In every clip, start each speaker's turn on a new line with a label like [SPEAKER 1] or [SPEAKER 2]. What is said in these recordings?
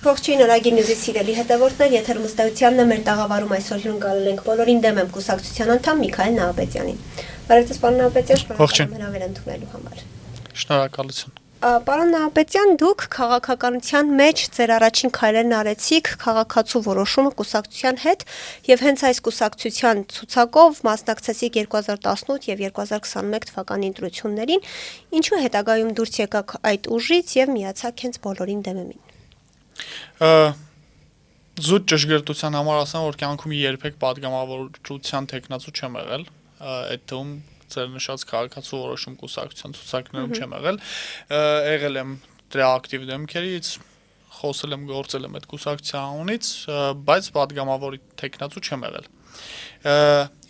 [SPEAKER 1] Ողջույն Օրագի Նյուզի սիրելի հետևորդներ, եթերում ըստեյությանն է մեր տաղավարում այսօր հյուրընկալել ենք բոլորին դեմ եմ կուսակցության անդամ Միքայել Նահապետյանին։ Բարև ձեզ, պարոն Նահապետյան, շնորհակալ եմ հրավեր ընդունելու համար։
[SPEAKER 2] Շնորհակալություն։
[SPEAKER 1] Պարոն Նահապետյան, դուք քաղաքականության մեջ ձեր առաջին քայլերն արեցիք քաղաքացու որոշումը կուսակցության հետ եւ հենց այս կուսակցության ցուցակով մասնակցեցիք 2018 եւ 2021 թվականի ընտրություններին, ինչու հետագայում դուրս եկաք այդ ուժից եւ միացաք հենց բոլորին դեմ եմին։
[SPEAKER 2] Զուտ ճշգրտության համար ասեմ, որ կյանքում երբեք պատգամավորության տեխնացու չեմ եղել, այդ թվում ձեր նշած քաղաքացու որոշում կուսակցության ցուցակներում չեմ եղել եմ դրա ակտիվ դեմքերից, խոսել եմ, գործել եմ այդ կուսակցության անունից, բայց պատգամավորի տեխնացու չեմ եղել։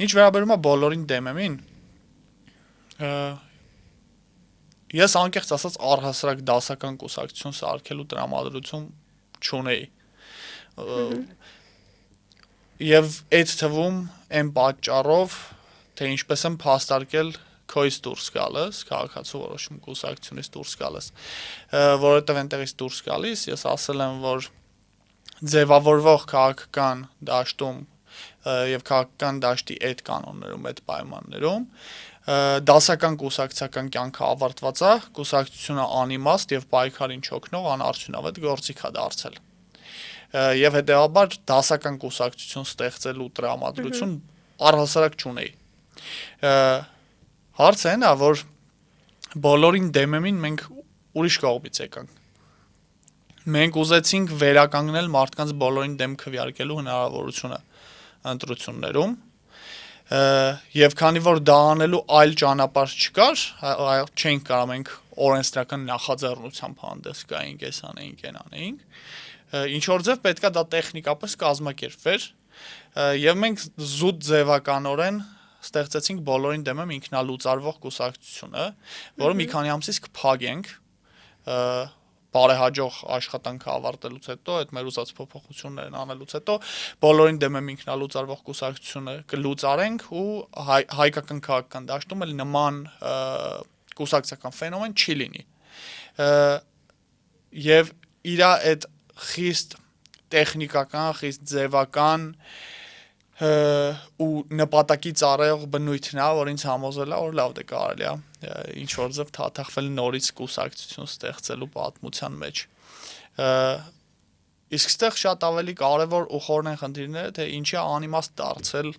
[SPEAKER 2] Ինչ վերաբերում է բոլորին դեմ եմին, ես անկեղծ ասած առհասարակ դասական կուսակցություն սարքելու տրամադրություն չունեի։ Եվ այդ թվում այն պատճառով, թե ինչպես եմ փաստարկել քոյից դուրս գալս, քաղաքացու որոշում կուսակցությունից դուրս գալս, որովհետև այնտեղից դուրս գալիս, ես ասել եմ, որ ձևավորվող քաղաքական դաշտում եւ քաղաքական դաշտի այդ կանոններում, այդ պայմաններում դասական կուսակցական կյանքը ավարտված է, կուսակցությունը անիմաստ եւ պայքարին չօգնող անարդյունավետ գործիք է դարձել։ Եվ հետեւաբար դասական կուսակցություն ստեղծելու տրամադրություն առհասարակ չունեի։ Հարցը այն է, որ բոլորին դեմ եմին մենք ուրիշ կողմից եկանք։ Մենք ուզեցինք վերականգնել մարդկանց բոլորին դեմ քվեարկելու հնարավորությունը ընտրություններում, եւ քանի որ դա անելու այլ ճանապարհ չկար, չենք կարող մենք օրենսդրական նախաձեռնությամբ հանդես գայինք, այս անեինք, այն անեինք, ինչ որ ձև պետքա դա տեխնիկապես կազմակերպվեր, եւ մենք զուտ ձևականորեն ստեղծեցինք բոլորին դեմ եմ ինքնալուծարվող կուսակցությունը, որը մի քանի ամսից կփակենք, բարեհաջող աշխատանքը ավարտելուց հետո, այդ մեր ուզած փոփոխություններն անելուց հետո, բոլորին դեմ եմ ինքնալուծարվող կուսակցությունը կլուծարենք ու հայկական քաղաքական դաշտում էլ նման կուսակցական ֆենոմեն չի լինի։ Եվ իր այդ խիստ տեխնիկական, խիստ ձևական ու նպատակի ծառայող բնույթն է, որ ինձ համոզել է, որ լավ դե կարելի է ինչ որ ձև թաթախվել նորից կուսակցություն ստեղծելու պատմության մեջ։ Իսկ ստեղ շատ ավելի կարևոր ու խորն են խնդիրները, թե ինչի անիմաստ դարձել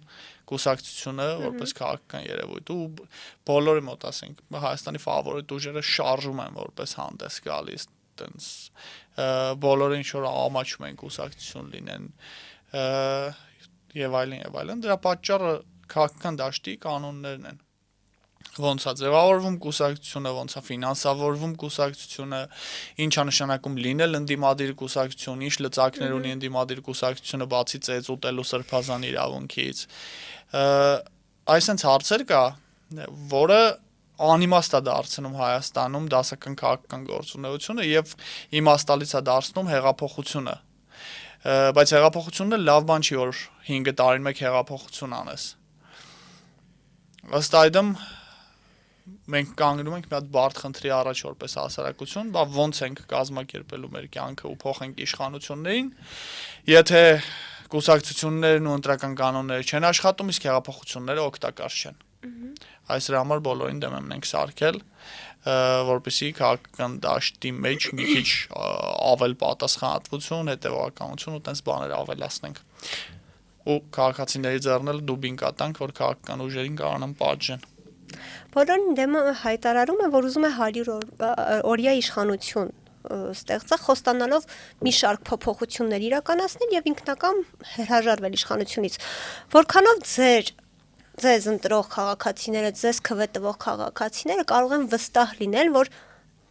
[SPEAKER 2] կուսակցությունը որպես քաղաքական երևույթ ու բոլորի մոտ ասենք Հայաստանի ֆավորիտ ուժերը շարժում են որպես հանդես գալիս, տենց բոլորը ինչ որ ամաչում են կուսակցություն լինեն եւ այլն, դրա պատճառը քաղաքական դաշտի կանոններն են։ Ոնց է ձևավորվում կուսակցությունը, ոնց է ֆինանսավորվում կուսակցությունը, ինչ է նշանակում լինել ընդդիմադիր կուսակցություն, ինչ լծակներ ունի ընդդիմադիր կուսակցությունը բացի ծեծ ուտելու սրբազան իրավունքից։ Այսինքն հարցեր կա, որը անիմաստ է դարձնում Հայաստանում դասական քաղաքական գործունեությունը եւ իմաստալից է դարձնում հեղափոխությունը։ Բայց հեղափոխությունը լավ բան չի, որ 5 տարին մեկ հեղափոխություն անես։ Ըստ այդմ մենք կանգնում ենք մի հատ բարդ խնդրի առաջ որպես հասարակություն, բա ոնց ենք կազմակերպելու մեր կյանքը ու փոխենք իշխանություններին, եթե կուսակցություններն ու ընտրական կանոնները չեն աշխատում, իսկ հեղափոխությունները օգտակար չեն։ Այս դրա համար բոլորին դեմ ենք սարքել, որպեսզի քաղաքական դաշտի մեջ մի քիչ ավել պատասխանատվություն, հետևականություն ու տենց բաներ ավելացնենք։ Ու քաղաքացիների ձեռնել դուբին կատանք, որ քաղաքական ուժերին կարողանան պատժեն։
[SPEAKER 1] Բոլորին դեմը հայտարարում է, որ ուզում է 100 օրյա իշխանություն ստեղծա, խոստանալով մի շարք փոփոխություններ իրականացնել եւ ինքնական հրաժարվել իշխանությունից։ Որքանով ձեզ ընտրող քաղաքացիները, ձեզ քվե տվող քաղաքացիները կարող են վստահ լինել, որ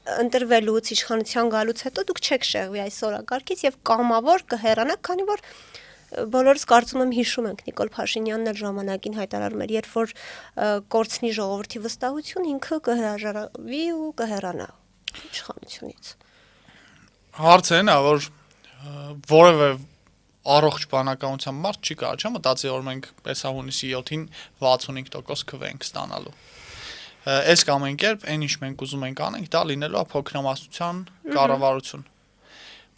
[SPEAKER 1] ընտրվելուց իշխանության գալուց հետո դուք չեք շեղվի այս օրակարգից եւ կամավոր կհեռանաք, քանի որ բոլորս կարծում եմ հիշում ենք Նիկոլ Փաշինյանն էլ ժամանակին հայտարարում էր, երբ որ կորցնի ժողովրդի վստահություն, ինքը կհրաժարվի ու կհեռանա իշխանությունից։
[SPEAKER 2] Հարցը այն է, որ որևէ առողջ բանականության մարդ չի կարող, չէ՞ մտածի, որ մենք հեսա հունիսի 7-ին 65% քվե ենք ստանալու։ Այս կամ այն կերպ, այն ինչ մենք ուզում ենք անենք, դա լինելու է փոքրամասնության կառավարություն։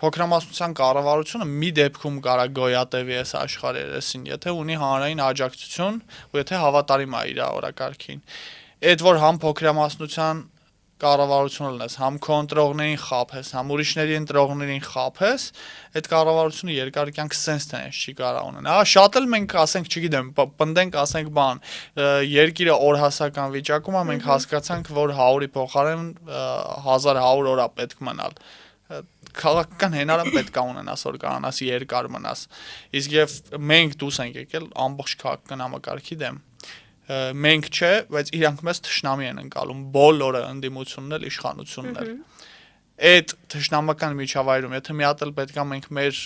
[SPEAKER 2] փոքրամասնության կառավարությունը մի դեպքում կարա գոյատևի այս աշխարհի երեսին, եթե ունի հանրային աջակցություն ու եթե հավատարիմ է իր օրակարգին։ Այդ որ համ փոքրամասնության կառավարությունը լնես, համ քո ընտրողներին խափես, համ ուրիշների ընտրողներին խափես, այդ կառավարությունը երկար կյանք sense տենես չի կարող ունենա։ Շատ էլ մենք ասենք, չգիտեմ, պնդենք, ասենք բան, երկիրը օրհասական վիճակում է, մենք հասկացանք, որ 100-ի փոխարեն 1100 օր է պետք մնալ։ Քաղաքական հենարան պետք է ունենաս, որ կարողանաս երկար մնաս։ Իսկ եւ մենք դուրս ենք եկել ամբողջ քաղաքական համակարգի դեմ։ Մենք չէ, բայց իրանք մեզ թշնամի են ընկալում, բոլորը ընդդիմությունն էլ, իշխանությունն էլ։ Այդ թշնամական միջավայրում, եթե մի հատ էլ պետքա մենք մեր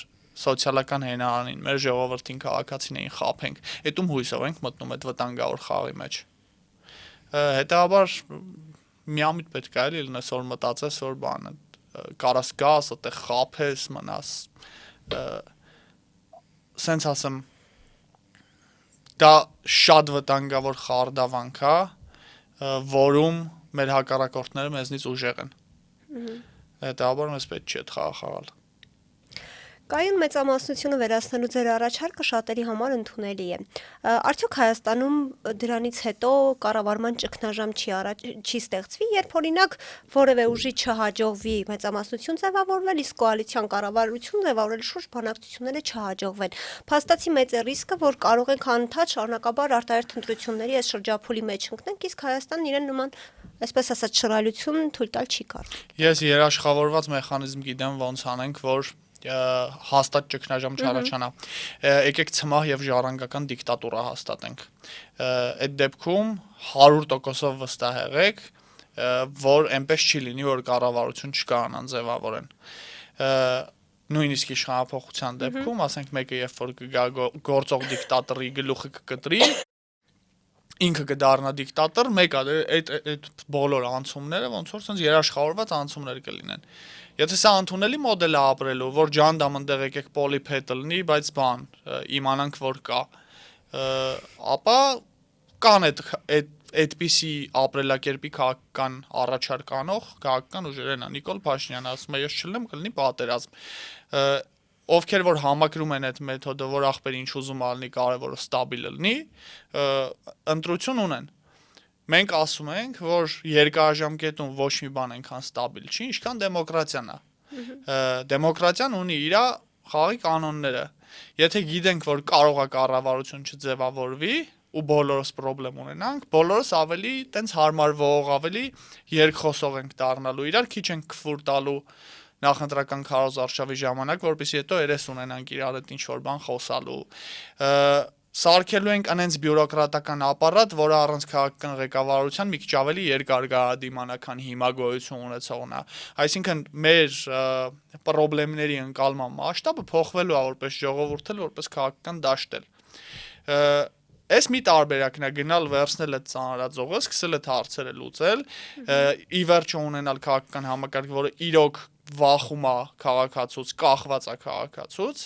[SPEAKER 2] սոցիալական հենարանին, մեր ժողովրդին, քաղաքացիներին խափենք, այդում հույսով ենք մտնում այդ վտանգավոր խաղի մեջ։ Հետաբար միամիտ պետք է էլի լինես, որ մտածես, որ բանը կարաս գաս, այդտեղ խափես, մնաս, սենց ասեմ, դա շատ վտանգավոր խարդավանք է, որում մեր հակառակորդները մեզնից ուժեղ են։ Հետաբար մեզ պետք չի այդ խաղը խաղալ։
[SPEAKER 1] Կայուն մեծամասնությունը վերացնելու ձեր առաջարկը շատերի համար ընդունելի է։ Արդյոք Հայաստանում դրանից հետո կառավարման ճգնաժամ չի ստեղծվի, երբ օրինակ որևէ ուժի չհաջողվի մեծամասնություն ձևավորվել, իսկ կոալիցիոն կառավարություն ձևավորել շուրջ բանակցությունները չհաջողվեն։ Փաստացի մեծ է ռիսկը, որ կարող ենք անընդհատ շարունակաբար արտահերթ ընտրությունների այս շրջափուլի մեջ ընկնենք, իսկ Հայաստանն իրեն նման, այսպես ասած, շռայլություն թույլ տալ չի կարող։
[SPEAKER 2] Ես երաշխավորված մեխանիզմ գիտեմ ոնց անենք, որ հաստատ ճգնաժամ չառաջանա։ Եկեք ցմահ եւ ժառանգական դիկտատուրա հաստատենք։ Այդ դեպքում 100%-ով վստահ եղեք, որ այնպես չի լինի, որ կառավարություն չկարանան ձևավորեն։ Նույնիսկ իշխանապողության դեպքում, ասենք մեկը երբ որ կգա գործող դիկտատորի գլուխը կկտրի, ինքը կդառնա դիկտատոր, մեկը այդ բոլոր անցումները ոնց որ sense երաշխավորված անցումներ կլինեն։ Եթե սա ընդունելի մոդել է ապրելու, որ ջանդամ ընդեղ եկեք պոլիփետ լինի, բայց բան իմանանք որ կա, ապա կան այդպիսի ապրելակերպի քաղաքական առաջարկանող քաղաքական ուժերն է։ Նիկոլ Փաշինյանը ասում է, ես չլինեմ, կլինի պատերազմ։ Ովքեր որ համակրում են այդ մեթոդը, որ ախպեր ինչ ուզում ալնի, կարևորը ստաբիլ լինի, ընտրություն ունեն։ Մենք ասում ենք, որ երկարաժամկետում ոչ մի բան այնքան ստաբիլ չի, ինչքան դեմոկրատիան է։ Դեմոկրատիան ունի իր խաղի կանոնները։ Եթե գիտենք, որ կարող է կառավարություն չձևավորվի ու բոլորս խնդրեմ ունենանք, բոլորս ավելի տենց հարմարվող, ավելի երկխոսող ենք դառնալու, իրար քիչ ենք քֆուր տալու նախընտրական քարոզարշավի ժամանակ, որպեսզի հետո երես ունենանք իրար հետ ինչ-որ բան խոսալու։ Սարքելու ենք անենց բյուրոկրատական ապարատ, որը առանց քաղաքական ղեկավարության մի քիչ ավելի երկար գարադիմանա, քան հիմա գոյություն ունեցողն է։ Այսինքն մեր խնդիրների ընկալման մասշտաբը փոխվելու է որպես ժողովուրդ էլ, որպես քաղաքական դաշտ էլ։ Այս մի տարբերակն է գնալ վերցնել այդ ծանրաձողը, սկսել այդ հարցերը լուծել, ի վերջո ունենալ քաղաքական համակարգ, որը իրոք վախում է քաղաքացուց, կախված է քաղաքացուց,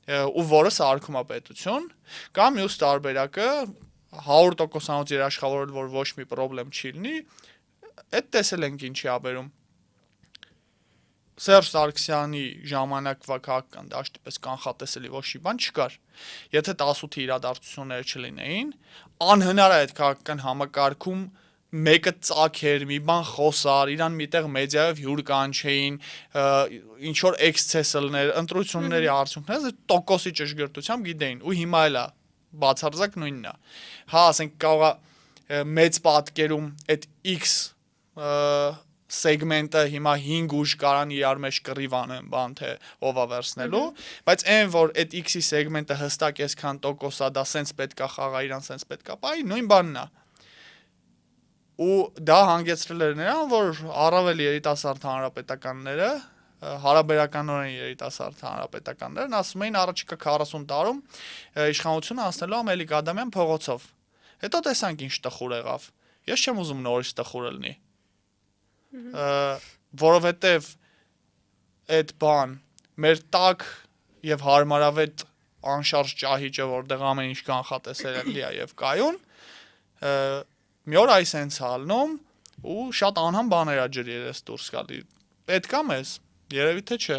[SPEAKER 2] ու որը սարքում է պետություն, կամ մյուս տարբերակը 100%-անոց երաշխավորել, որ ոչ մի խնդրեմ չի լինի, այդ տեսել ենք ինչի է բերում։ Սերժ Սարգսյանի ժամանակվա քաղաքական դաշտի պես կանխատեսելի ոչ մի բան չկար։ Եթե 18 իրադարձություններ չլինեին, անհնար է այդ քաղաքական համակարգում մեկը ծագեր, մի բան խոսար, իրան միտեղ մեդիայով հյուր կանչեին, ինչ որ էքսցեսը լիներ, ընտրությունների արդյունքները տոկոսի ճշգրտությամբ գիտեին, ու հիմա էլ է բացարձակ նույնն է։ Հա, ասենք կարող է մեծ պատկերում այդ X սեգմենտը հիմա 5 ուժ կարան իրար մեջ կռիվ անեն, բան թե ով է վերցնելու, բայց այն որ այդ X-ի սեգմենտը հստակ այսքան տոկոս է, դա սենց պետքա խաղա, իրան սենց պետքա բայ, նույն բանն է։ Ու դա հանգեցրել էր նրան, որ առավել երիտասարդ հանրապետականները, հարաբերականորեն երիտասարդ հանրապետականներն ասում էին առաջիկա 40 տարում իշխանությունը անցնելու է Մելիք Ադամյան փողոցով։ Հետո տեսանք ինչ տխուր եղավ։ Ես չեմ ուզում նորից տխուր լինի։ Որովհետև այդ բան մեր տակ եւ հարմարավետ անշարժ ճահիճը, որտեղ ամեն ինչ կանխատեսելի է եւ կայուն, մի օր այս հենց հալնում ու շատ անհամ բաներ ա ջրի երես դուրս գալի։ Պետք է մեզ, երևի թե չէ։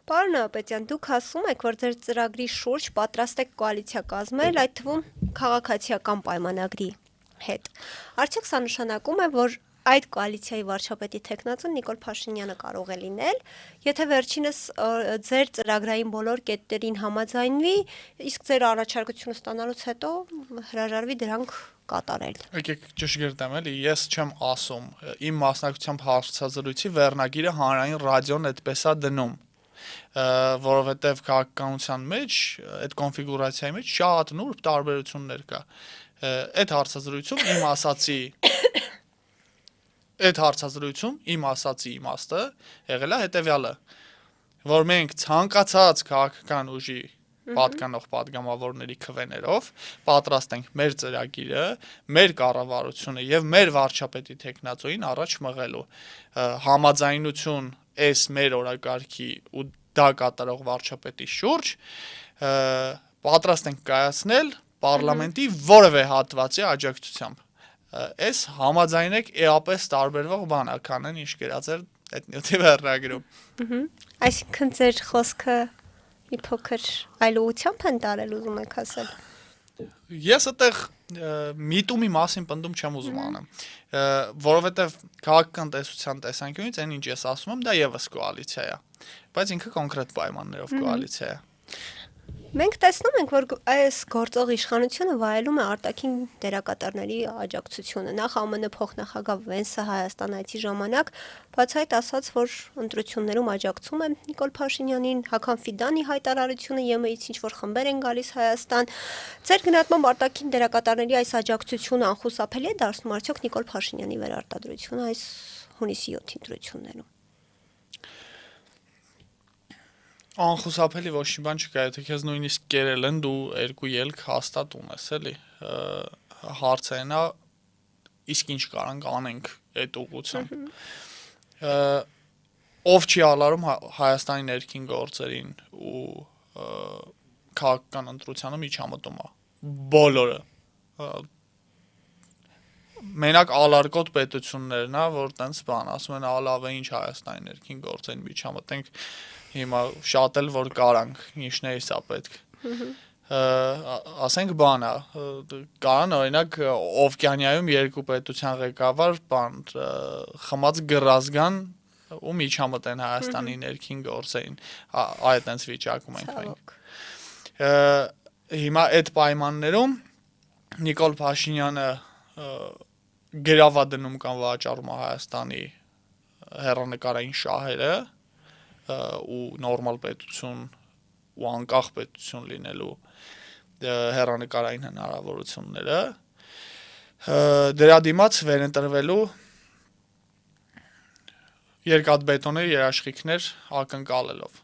[SPEAKER 1] Պարոն Նահապետյան, դուք ասում եք, որ ձեր ծրագրի շուրջ պատրաստ եք կոալիցիա կազմել, այդ թվում քաղաքացիական պայմանագրի հետ։ Արդյոք սա նշանակում է, որ այդ կոալիցիայի վարչապետի տեխնացուն Նիկոլ Փաշինյանը կարող է լինել, եթե վերջինս ձեր ծրագրային բոլոր կետերին համաձայնվի, իսկ ձեր առաջարկությունը ստանալուց հետո հրաժարվի դրանք կատարել։
[SPEAKER 2] Եկեք ճշգրտեմ էլի, ես չեմ ասում, իմ մասնակցությամբ հարցազրույցի վերնագիրը հանրային ռադիոն այդպես է դնում, որովհետև քաղաքականության մեջ, այդ կոնֆիգուրացիայի մեջ շատ նուրբ տարբերություններ կա։ Այդ հարցազրույցում իմ ասացի իմաստը եղել է հետևյալը, որ մենք ցանկացած քաղաքական ուժի պատկանող падգամավորների քվեներով պատրաստ ենք մեր ծրագիրը, մեր կառավարությունը եւ մեր վարչապետի տեխնացուին առաջ մղելու համաձայնություն այս մեր օրակարգի ու դա կատարող վարչապետի շուրջ պատրաստ ենք կայացնել պարլամենտի որևէ հատվածի աջակցությամբ։ Այս համաձայնեք էապես տարբերվող բան է, քան ինչ գրած էր այդ նյութի վերնագրում։
[SPEAKER 1] Այսինքն ձեր խոսքը մի փոքր այլ ուղղությամբ են տարել, ուզում եք ասել։
[SPEAKER 2] Ես այդտեղ միտումի մասին պնդում չեմ ուզում անեմ, որովհետև քաղաքական տեսության տեսանկյունից այն ինչ ես ասում եմ, դա եւս կոալիցիա է, բայց ինքը կոնկրետ պայմաններով կոալիցիա է։
[SPEAKER 1] Մենք տեսնում ենք, որ այս գործող իշխանությունը վայելում է արտաքին դերակատարների աջակցությունը։ Նախ ԱՄՆ փոխնախագահ Վենսը Հայաստան այցի ժամանակ բացահայտ ասաց, որ ընտրություններում աջակցում է Նիկոլ Փաշինյանին, Հակոբ Ֆիդանի հայտարարությունը ԵՄ-ից ինչ-որ խմբեր են գալիս Հայաստան։ Ձեր գնահատմամբ արտաքին դերակատարների այս աջակցությունը անխուսափելի է դարձնում արդյոք Նիկոլ Փաշինյանի վերարտադրությունը այս հունիսի 7-ի ընտրություններում։
[SPEAKER 2] Անխուսափելի ոչ մի բան չկա, եթե քեզ նույնիսկ կերել են, դու երկու ելք հաստատ ունես, էլի։ Հարցը այն է, իսկ ինչ կարանք անենք այդ ուղղությամբ։ Ով չի ալարում Հայաստանի ներքին գործերին ու քաղաքական ընտրությանը միջամտում է։ Բոլորը։ Մենակ ալարկոտ պետություններն է, որ տենց բան ասում են, լավ է ինչ Հայաստանի ներքին գործերին միջամտենք։ Հիմա շատ էլ որ կարանք, ինչներից է պետք։ Ասենք բան է, կարան օրինակ Օվկիանիայում երկու պետության ղեկավար բան խմած գրազգան ու միջամտեն Հայաստանի ներքին գործերին, այդ տենց վիճակում ենք մենք։ Հիմա այդ պայմաններում Նիկոլ Փաշինյանը գրավադնում կամ վաճառում է Հայաստանի հեռանկարային շահերը ու նորմալ պետություն ու անկախ պետություն լինելու հեռանկարային հնարավորությունները դրա դիմաց վերընտրվելու երկաթբետոնե երաշխիքներ ակնկալելով։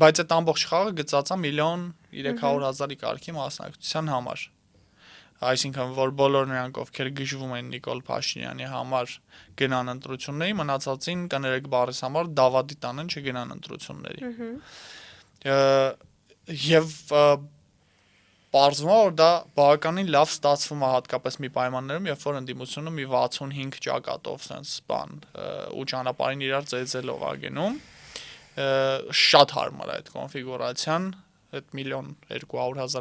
[SPEAKER 2] Բայց այդ ամբողջ խաղը գծած է 1.3 միլիոն կարգի մասնակցության համար։ Այսինքն, որ բոլոր նրանք, ովքեր գժվում են Նիկոլ Փաշինյանի համար գնան ընտրությունների, մնացածին կներեք բառիս համար դավադի տանեն չգնան ընտրությունների։ Եվ պարզվում է, որ դա բավականին լավ ստացվում է հատկապես մի պայմաններում, երբ որ ընդդիմությունը մի 65 ճակատով sense բան ու ճանապարհին իրար ծեծելով է գնում, շատ հարմար է այդ կոնֆիգուրացիան, այդ 1.2 միլիոն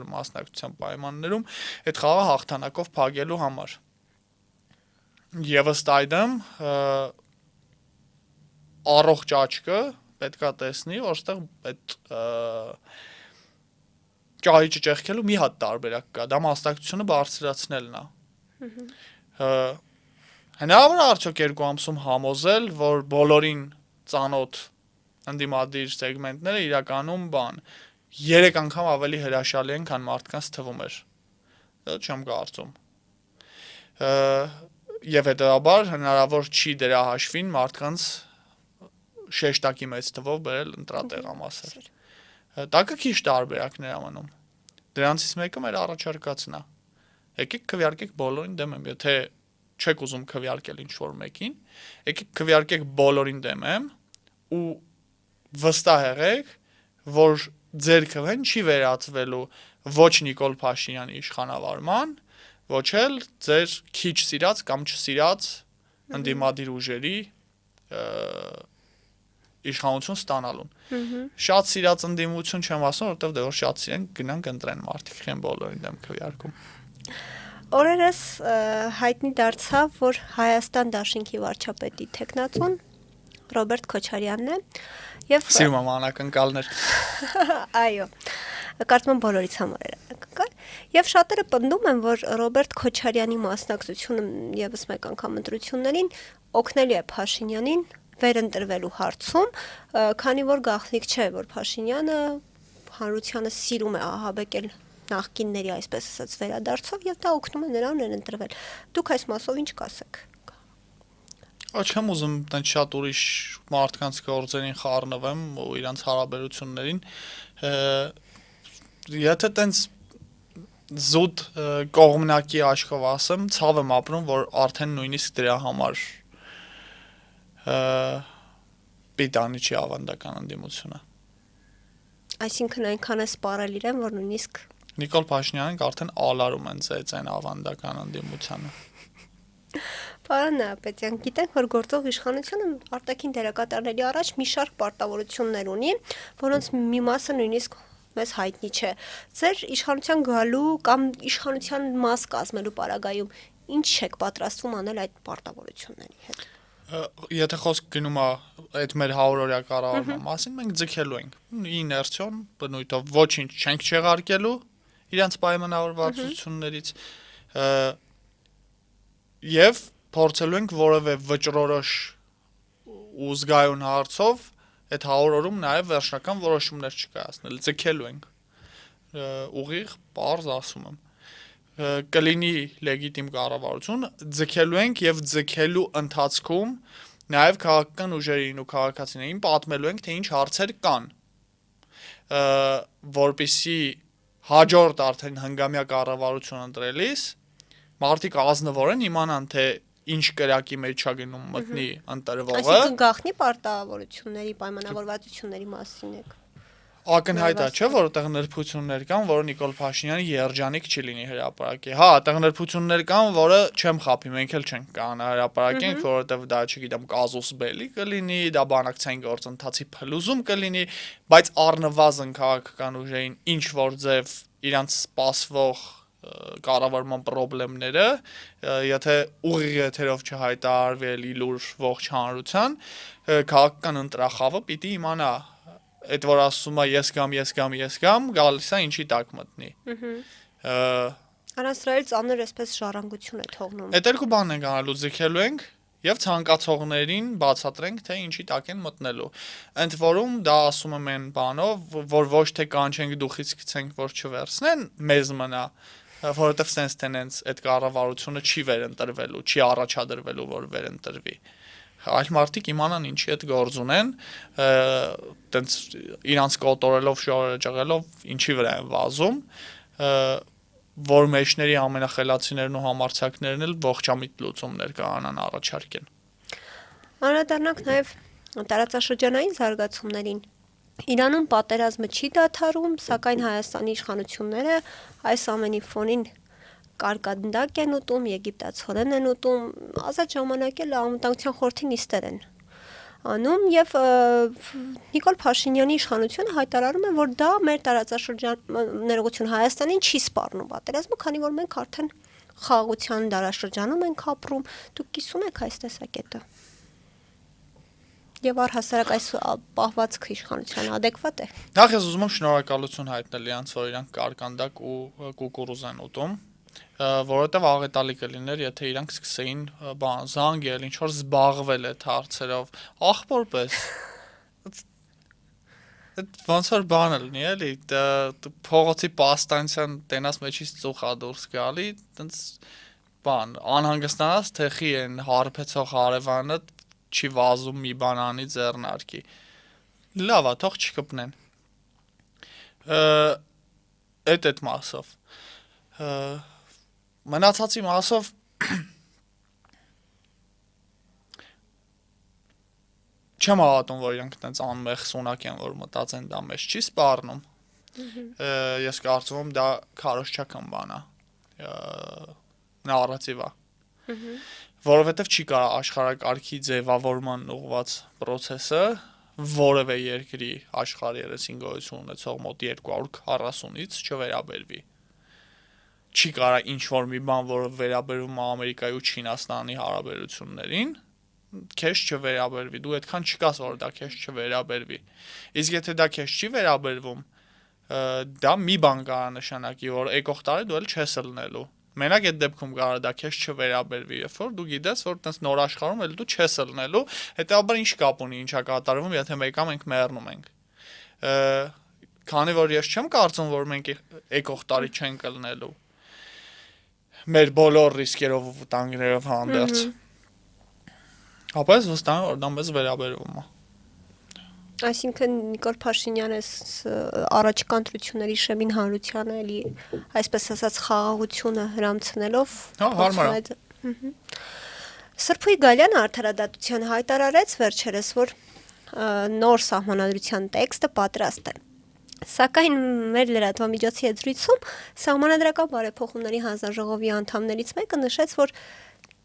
[SPEAKER 2] մասնակցության պայմաններում այդ խաղը հաղթանակով փակելու համար։ Եվ ըստ այդմ առողջ աչքը պետքա տեսնի, որ այստեղ այդ ճահիճը ճեղքելու մի հատ տարբերակ կա, դա մասնակցությունը բարձրացնելն է։ Հնարավոր է արդյոք 2 ամսում համոզել, որ բոլորին ծանոթ ընդդիմադիր սեգմենտները իրականում բան 3 անգամ ավելի հրաշալի են, քան մարդկանց թվում էր։ Դա չեմ կարծում։ Եվ հետևաբար հնարավոր չի դրա հաշվին մարդկանց շեշտակի մեծ թվով բերել ընտրատեղամասեր։ Տակը քիչ տարբերակներ ամնում։ Դրանցից մեկը մեր առաջարկածն է։ Եկեք քվեարկեք բոլորին դեմ եմ, եթե չեք ուզում քվեարկել ինչ-որ մեկին, եկեք քվեարկեք բոլորին դեմ եմ ու վստահ եղեք, որ ձեր քվեն չի վերածվելու ոչ Նիկոլ Փաշինյանի իշխանավարման, ոչ էլ ձեր քիչ սիրած կամ չսիրած ընդդիմադիր ուժերի իշխանություն ստանալուն։ Շատ սիրած ընդդիմություն չեմ ասում, որովհետև դե որ շատ սիրեն գնանք ընտրեն մարդիկ, չեն բոլորին դեմ քվեարկում։
[SPEAKER 1] Օրերս հայտնի դարձավ, որ Հայաստան դաշինքի վարչապետի տեխնացուն Ռոբերտ Քոչարյանն է եւ
[SPEAKER 2] Սիրում եմ անակնկալներ։
[SPEAKER 1] Այո, կարծում եմ բոլորից համար էր անակնկալ եւ շատերը պնդում են, որ Ռոբերտ Քոչարյանի մասնակցությունը եւս մեկ անգամ ընտրություններին օգնելու է Փաշինյանին վերընտրվելու հարցում, քանի որ գաղտնիք չէ, որ Փաշինյանը հանրությանը սիրում է ահաբեկել նախկինների, այսպես ասած, վերադարձով եւ դա օգնում է նրան ընտրվել։ Դուք այս մասով ինչ կասեք։
[SPEAKER 2] Չեմ ուզում տենց շատ ուրիշ մարդկանց գործերին խառնվեմ ու իրանց հարաբերություններին։ Եթե տենց զուտ կողմնակի աշխով ասեմ, ցավ եմ ապրում, որ արդեն նույնիսկ դրա համար պիտանի չի ավանդական ընդդիմությունը։
[SPEAKER 1] Այսինքն այնքան է սպառել իրեն, որ նույնիսկ
[SPEAKER 2] Նիկոլ Փաշինյանին արդեն ալարում են ծեծ այն ավանդական ընդդիմությանը։
[SPEAKER 1] Պարոն Նահապետյան, գիտենք, որ գործող իշխանությունը արտաքին դերակատարների առաջ մի շարք պարտավորություններ ունի, որոնց մի մասը նույնիսկ մեզ հայտնի չէ։ Ձեր իշխանության գալու կամ իշխանության մաս կազմելու պարագայում ինչ եք պատրաստվում անել այդ պարտավորությունների հետ։
[SPEAKER 2] Եթե խոսք գնում է այդ մեր 100-օրյա կառավարման մասին, մենք ձգելու ենք իներցիոն բնույթով ոչինչ չենք չեղարկելու իրանց պայմանավորվածություններից եւ փորձելու ենք որևէ վճռորոշ ու զգայուն հարցով այդ 100 օրում նաեւ վերջնական որոշումներ չկայացնել, ձգելու ենք ուղիղ, པարզ ասում եմ կլինի լեգիտիմ կառավարություն, ձգելու ենք եւ ձգելու ընթացքում նաեւ քաղաքական ուժերին ու քաղաքացիներին պատմելու ենք, թե ինչ հարցեր կան, որպեսզի հաջորդ արդեն հնգամյա կառավարություն ընտրելիս մարդիկ ազնվորեն իմանան, թե ինչ կրակի մեջ է գնում մտնի ընտրվողը։
[SPEAKER 1] Այսինքն գաղտնի պարտավորությունների, պայմանավորվածությունների մասին եք։
[SPEAKER 2] Ակնհայտ է, չէ՞, որ այդտեղ նրբություններ կան, որը Նիկոլ Փաշինյանի երջանիկ չի լինի հրապարակի։ Հա, այդտեղ նրբություններ կան, որը չեմ խափի, մենք էլ չենք կանա հրապարակենք, որովհետև դա, չգիտեմ, կազուս բելի կլինի, դա բանակցային գործընթացի փլուզում կլինի, բայց առնվազն քաղաքական ուժերին ինչ որ ձև իրանց սպասվող կառավարման խնդիրները, եթե ուղիղ եթերով չհայտարարվի էլի լուր ողջ հանրության, քաղաքական ընտրախավը պիտի իմանա այդ որ ասում է ես գամ, գալիս է ինչի տակ մտնի։
[SPEAKER 1] Առանց ծանր այսպես ժառանգություն է թողնում։
[SPEAKER 2] Այդ երկու բանն ենք անելու, ձգելու ենք եւ ցանկացողներին բացատրենք, թե ինչի տակ են մտնելու։ Ընդ որում դա ասում եմ այն բանով, որ ոչ թե կանչենք դուխից գցենք, որ չվերցնեն, մեզ մնա, որովհետեւ sense tenants այդ կառավարությունը չի վերընտրվելու, չի առաջադրվելու, որ վերընտրվի։ Այլ մարդիկ իմանան ինչի հետ գործ ունեն, տենց իրանց կոտորելով, շորերը ճղելով ինչի վրա են վազում, որ մեջների ամենախելացիներն ու համարձակներն էլ ողջամիտ լուծումներ կանան առաջարկեն։
[SPEAKER 1] Անդրադառնանք նաև տարածաշրջանային զարգացումներին։ Իրանում պատերազմը չի դադարում, սակայն Հայաստանի իշխանությունները այս ամենի ֆոնին կարկանդակ են ուտում, եգիպտացորեն են ուտում, ազատ ժամանակ էլ անվտանգության խորհրդի նիստեր են անում եւ Նիկոլ Փաշինյանի իշխանությունը հայտարարում է, որ դա մեր տարածաշրջան Հայաստանին չի սպառնում պատերազմը, քանի որ մենք արդեն խաղաղության դարաշրջանում ենք ապրում, դուք կիսում եք այս տեսակետը։ Եվ առհասարակ այս պահվածքը իշխանության adekvat է։
[SPEAKER 2] Նախ ես ուզում եմ շնորհակալություն հայտնել իրանց, որ իրանք կարկանդակ ու կուկուրուզ են ուտում, որովհետև աղետալի կլիներ, եթե իրանք սկսեին զանգել, ինչ որ զբաղվել այդ հարցերով, ախպորպես։ Ոնց որ բան լինի, էլի, փողոցի պաստանցիան տենաս մեջից ծուխա դուրս գալի, տենց բան, անհանգստանաց թեխի են հարբեցող հարևանը չի վազում մի բանանի ձեռնարկի։ Լավ է, թող չկպնեն։ Այդ մասով։ Մնացածի մասով չեմ հավատում, որ իրանք տենց անմեղ սունակ են, որ մտածեն դա մեզ չի սպառնում։ Ես կարծում եմ դա քարոզչական բան է։ Նարատիվ է։ Որովհետև չի կարա աշխարհակարգի ձևավորման ուղղված process-ը որևէ երկրի աշխարհի 30 գոյություն ունեցող մոտ 240-ից չվերաբերվի։ Չի կարա ինչ-որ մի բան, որը վերաբերում է Ամերիկայի ու Չինաստանի հարաբերություններին, քեզ չվերաբերվի, դու այդքան չկաս, որ դա քեզ չվերաբերվի։ Իսկ եթե դա քեզ չի վերաբերվում, դա մի բան կարող նշանակի, որ եկող տարի դու էլ չես լնելու։ Մենակ այդ դեպքում կարող դա քեզ չվերաբերվի, երբ որ դու գիտես, որ տես նոր աշխարհում էլ դու չես լնելու, հետեւաբար ինչ կապ ունի ինչա կատարվում, եթե մեկը մենք մեռնում ենք։ Քանի որ ես չեմ կարծում, որ մենք եկող տարի չենք լնելու։ Մեր բոլոր ռիսկերով ու վտանգներով հանդերձ։ Ապա ես վստահ եմ, որ դա մեզ վերաբերվում է։
[SPEAKER 1] Այսինքն Նիկոլ Փաշինյանը առաջկա ընտրությունների Շեմին Հարությանը էլի այսպես ասած խաղաղությունը հրամցնելով
[SPEAKER 2] հարմար։
[SPEAKER 1] Սրբույի Գալյանը արդարադատության հայտարարեց վերջերս, որ նոր սահմանադրության տեքստը պատրաստ է։ Սակայն մեր լրատվամիջոցի հետ զրույցում Սահմանադրական բարեփոխումների հանձնաժողովի անդամներից մեկը նշեց, որ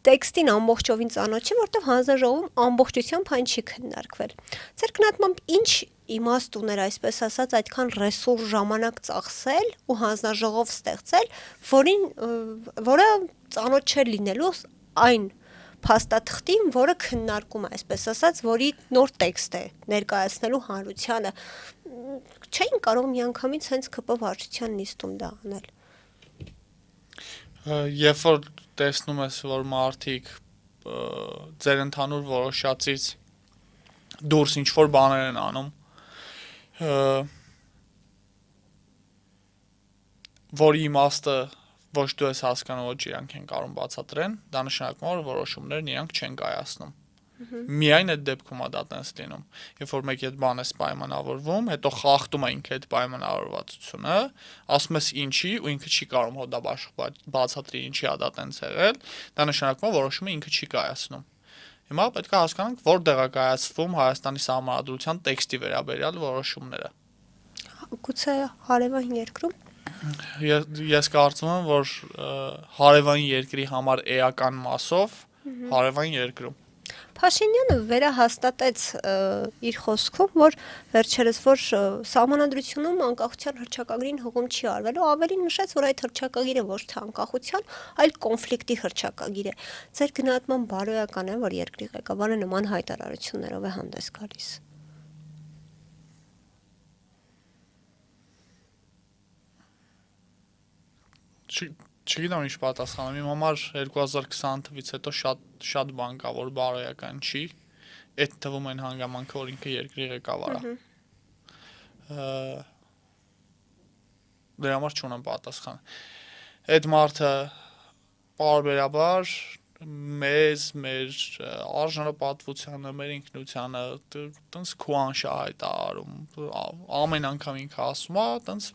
[SPEAKER 1] տեքստին ամբողջովին ծանոթ չի, որտեղ հանձնաժողովում ամբողջությամբ այն չի քննարկվել։ Ձեր գնահատմամբ ինչ իմաստ ուներ, այսպես ասած, այդքան ռեսուրս ժամանակ ծախսել ու հանձնաժողով ստեղծել, որը ծանոթ չէր լինելու այն փաստաթղթին, որը քննարկում է, այսպես ասած, որի նոր տեքստ է ներկայացնելու հանրությանը։ Չէին կարող միանգամից հենց ԿՊ վարչության նիստում դա անել։
[SPEAKER 2] Երբ որ տեսնում ես, որ մարդիկ ձեր ընդհանուր որոշածից դուրս ինչ-որ բաներ են անում, որի իմաստը ոչ դու ես հասկանում, ոչ իրանք են կարող բացատրեն, դա նշանակում է, որ որոշումներն իրանք չեն կայացնում։ Միայն այդ դեպքում է դա տենց լինում։ Երբ որ մեկի այդ բան ես պայմանավորվում, հետո խախտում է ինքը այդ պայմանավորվածությունը, ասում ես ինչի ու ինքը չի կարող հոդա բացատրի ինչի է դա տենց եղել, դա նշանակում է որոշումը ինքը չի կայացնում։ Հիմա պետք է հասկանանք, որտեղ է կայացվում Հայաստանի սահմանադրության տեքստի վերաբերյալ որոշումները։
[SPEAKER 1] Գուցե հարևան երկրում։
[SPEAKER 2] Ես կարծում եմ, որ հարևան երկրի համար էական մասով հարևան երկրում։
[SPEAKER 1] Փաշինյանը վերահաստատեց իր խոսքում, որ վերջերս որ սահմանադրությունում անկախության հռչակագրին հղում չի արվելու, ավելին նշեց, որ այդ հռչակագիրը ոչ թե անկախության, այլ կոնֆլիկտի հռչակագիր է։ Ձեր գնահատման բարոյական է, որ երկրի ղեկավարը նման հայտարարություններով է հանդես գալիս։
[SPEAKER 2] Չգիտեմ ինչ պատասխանեմ, իմ համար 2020 թվից հետո շատ բան կա, որ բարոյական չի, այդ թվում են հանգամանքը, որ ինքը երկրի ղեկավար է։ Դրա համար չունեմ պատասխան։ Այդ մարդը պարբերաբար մեզ, մեր արժանապատվությանը, մեր ինքնությանը տենց քուանշա հայտարարում, ամեն անգամ ինքը ասում է, տենց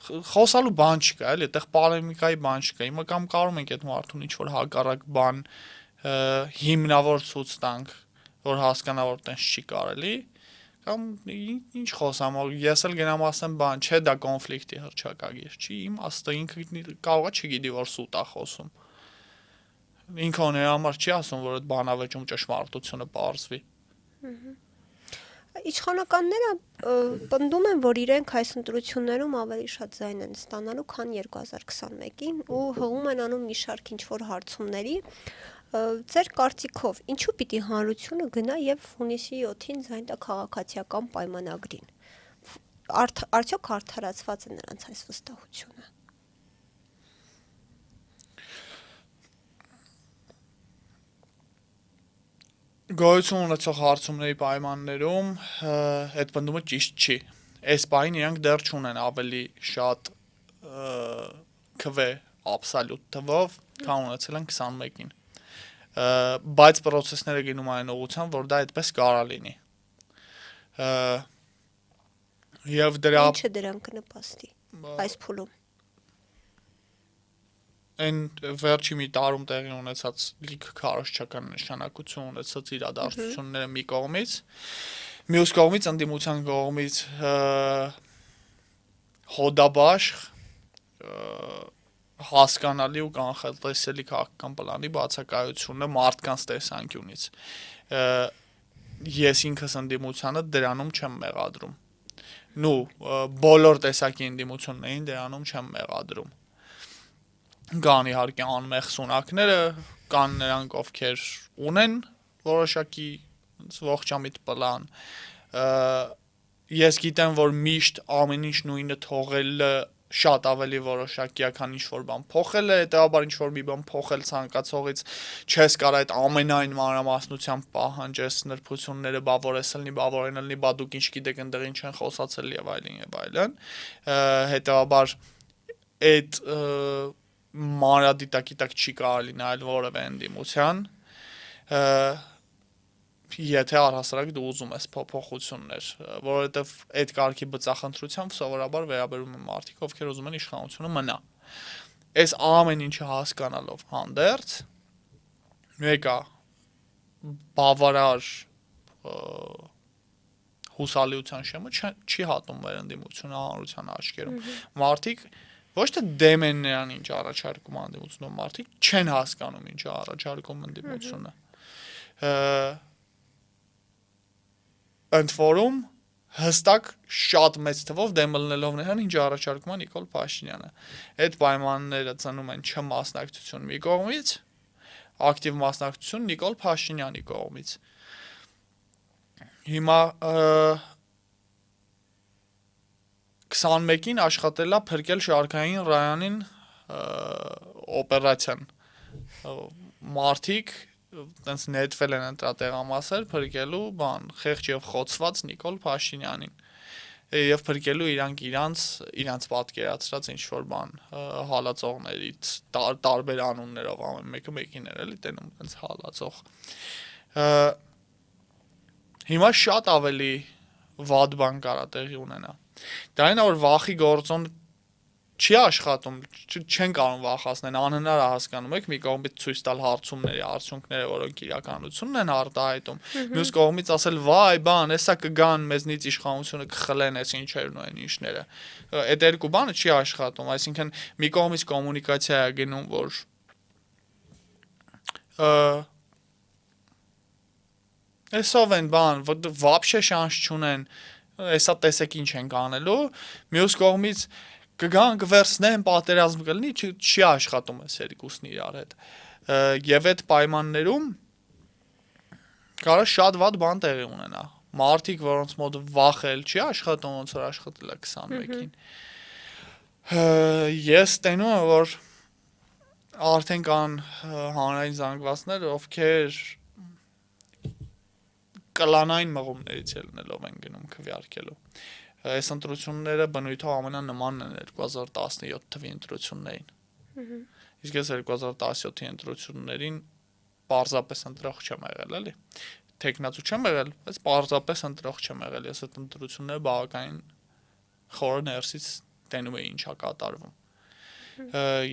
[SPEAKER 2] խոսալու բան չկա, էլի, այդտեղ պոլեմիկայի բան չկա։ Հիմա կամ կարող ենք այդ մարդուն ինչ-որ հակառակ բան հիմնավոր ցույց տանք, որ հասկանա, որ տենց չի կարելի, կամ ինչ խոսամ, ես էլ գնամ ասեմ, բան, չէ, դա կոնֆլիկտի հռչակագիր չի, իմաստը ինքը կարող է չգիտի, որ սուտ է խոսում։ Ինքը նրա համար չի ասում, որ այդ բանավեճում ճշմարտությունը պարզվի։
[SPEAKER 1] Իշխանականները պնդում են, որ իրենք այս ընտրություններում ավելի շատ ձայն են ստանալու, քան 2021-ին ու հղում են անում մի շարք ինչ-որ հարցումների։ Ձեր կարծիքով, ինչու պիտի հանրությունը գնա եւ հունիսի 7-ին ձայն տա քաղաքացիական պայմանագրին։ Արդյոք արդարացված է նրանց այս վստահությունը։
[SPEAKER 2] Գոյություն ունեցող հարցումների պայմաններում այդ պնդումը ճիշտ չի։ Այս բանին իրանք դեռ չունեն ավելի շատ քվ աբսոլյուտ թվով, քան ունեցել են 21-ին։ Բայց process-ները գնում այն ուղղությամբ, որ դա այդպես կարա լինի։ Եվ դրա
[SPEAKER 1] Ինչը դրան կնպաստի այս փուլում։
[SPEAKER 2] Այն վերջի մի տարում տեղի ունեցած լիքը քարոզչական նշանակություն ունեցած իրադարձությունները մի կողմից, մյուս կողմից ընդդիմության կողմից հոդաբաշխ հասկանալի ու կանխատեսելի քաղաքական պլանի բացակայությունը մարդկանց տեսանկյունից։ ես ինքս ընդդիմությանը դրանում չեմ մեղադրում։ Բոլոր տեսակի ընդդիմություններին դրանում չեմ մեղադրում։ Կան իհարկե անմեղ սունակները, կան նրանք, ովքեր ունեն որոշակի ողջամիտ պլան։ Ես գիտեմ, որ միշտ ամեն ինչ նույնը թողելը շատ ավելի որոշակի է, քան ինչ-որ բան փոխելը, հետեւաբար ինչ-որ մի բան փոխել ցանկացողից չես կարող այդ ամենայն մանրամասնությամբ պահանջես նրբությունները, բավորեն լինի, բա դուք ինչ գիտեք, ընդեղ ինչ են խոսացել եւ այլն եւ այլն։ Հետեւաբար այդ մանրադիտակի տակ չի կարելի նայել որևէ ընդդիմության, եթե առհասարակ դու ուզում ես փոփոխություններ, որովհետև այդ կարգի բծախնդրությամբ սովորաբար վերաբերում են մարդիկ, ովքեր ուզում են իշխանությունը մնա։ Այս ամեն ինչը հասկանալով հանդերձ, մեկը բավարար հուսալիության շեմը չի հատում մեր ընդդիմությունը հանրության աչքերում։ Մարդիկ ոչ թե դեմ են նրան ինչ առաջարկում ընդդիմությունը, մարդիկ չեն հասկանում ինչ է առաջարկում ընդդիմությունը։ Ընդ որում հստակ շատ մեծ թվով դեմը լինելով նրան ինչ առաջարկում է Նիկոլ Փաշինյանը։ Այդ պայմանները ծնում են չմասնակցություն մի կողմից, ակտիվ մասնակցություն Նիկոլ Փաշինյանի կողմից։ Հիմա 21-ին աշխատել է փրկել Շարքային Ռայանին օպերացիան։ Մարդիկ տենց նետվել են ընտրատեղամասեր փրկելու խեղճ եւ խոցված Նիկոլ Փաշինյանին եւ փրկելու իրանց պատկերացրած ինչ որ բան հալածողներից տարբեր անուններով ամեն մեկը մեկին էր էլի տենում տենց հալածող։ Հիմա շատ ավելի վատ բան կարա տեղի ունենա։ Դա այն որ վախի գործոն չի աշխատում, չեն կարող վախացնել, անհնար է հասկանում եք, մի կողմից ցույց տալ հարցումների արդյունքները, որոնք իրականությունն են արտահայտում, մյուս կողմից ասել վայ, բան, հեսա կգան մեզնից իշխանությունը կխլեն, այս ինչերն ու այն ինչները։ Այդ երկու բանը չի աշխատում, այսինքն մի կողմից կոմունիկացիա է գնում, որ այսով են բան, вообще շանս չունեն, հեսա տեսեք ինչ են կանելու, մյուս կողմից կգան կվերցնեն պատերազմ կլինի, չի աշխատում այս երկուսն իրար հետ։ Եվ այդ պայմաններում կարող շատ վատ բան տեղի ունենա։ Մարդիկ, որոնց մոտ վախել չի աշխատում, ոնց որ աշխատել է 21-ին։ Ես տենում եմ, որ արդեն կան հանրային զանգվածներ, ովքեր կլանային մղումներից ելնելով են գնում քվեարկելու։ Այս ընտրությունները բնույթով ամենանմանն են 2017 թվի ընտրություններին։ Իսկ ես 2017-ի ընտրություններին պարզապես ընտրող չեմ եղել, էլի։ Տեխնացու չեմ եղել, բայց պարզապես ընտրող չեմ եղել։ Ես այդ ընտրությունները բավականին խորը ներսից տենում էի ինչա կատարվում։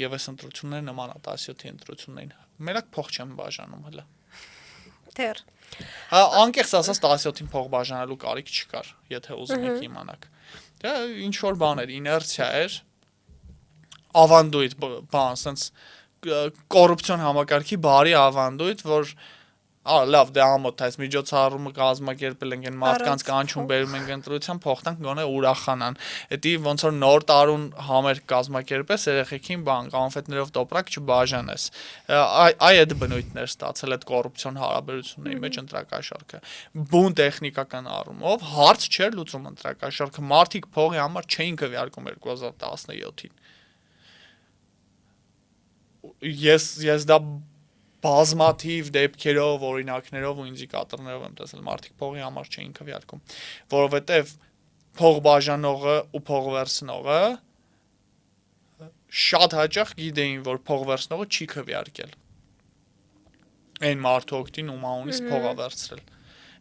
[SPEAKER 2] Եվ այս ընտրությունները նման է 17-ի ընտրություններին։ Մենակ փող չեմ բաժանում հələ։
[SPEAKER 1] Դեռ։
[SPEAKER 2] Անկեղծ ասած 17-ին փող բաժանելու կարիք չկար, եթե ուզում եք իմանաք։ Դա ինչ որ բան էր, իներցիա էր, ավանդույթ բան, sense կոռուպցիոն համակարգի բարի ավանդույթ, որ լավ, դե ամոթ այս միջոցառումը կազմակերպել ենք, այն մարդկանց կանչում բերում ենք ընտրության, փոխտանք գոնե ուրախանան։ Էդի ոնց որ նոր տարուն համերգ կազմակերպես, երեխեքին բան, կոնֆետներով տոպրակ չբաժանես։ Այ այդ բնույթներ ստացել այդ կոռուպցիոն հարաբերությունների մեջ ընտրակաշառքը։ Բուն տեխնիկական առումով հարց չէր լուծում ընտրակաշառքը, մարդիկ փողի համար չէին քվեարկում 2017-ին։ Ես դա բազմաթիվ դեպքերով, օրինակներով ու ինդիկատորներով եմ տեսել, մարդիկ փողի համար չէին քվեարկում, որովհետև փող բաժանողը ու փող վերցնողը շատ հաճախ գիտեին, որ փող վերցնողը չի քվեարկել։ Այն մարդու օգտին ում անունից փող է վերցրել։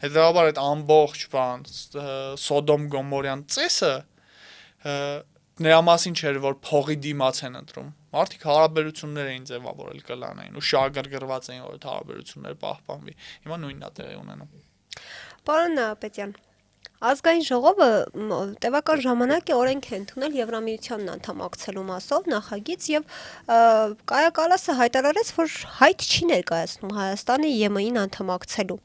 [SPEAKER 2] Հետևաբար այդ ամբողջ բան Սոդոմ Գոմորյան ծեսը նրա մասին չէր, որ փողի դիմաց են ընտրում։ Մարդիկ հարաբերություններ էին ձևավորել կլանային ու շահագրգռված էին, որ հարաբերությունները պահպանվի։ Հիմա նույնն է տեղի ունենում։
[SPEAKER 1] Պարոն Պետյան, Ազգային ժողովը տևական ժամանակ է օրենք է ընդունել Եվրամիությանն անդամակցելու մասով նախագիծ եւ Կայա Կալասը հայտարարեց, որ հայտ չի ներկայացնում Հայաստանը ԵՄ-ին անդամակցելու։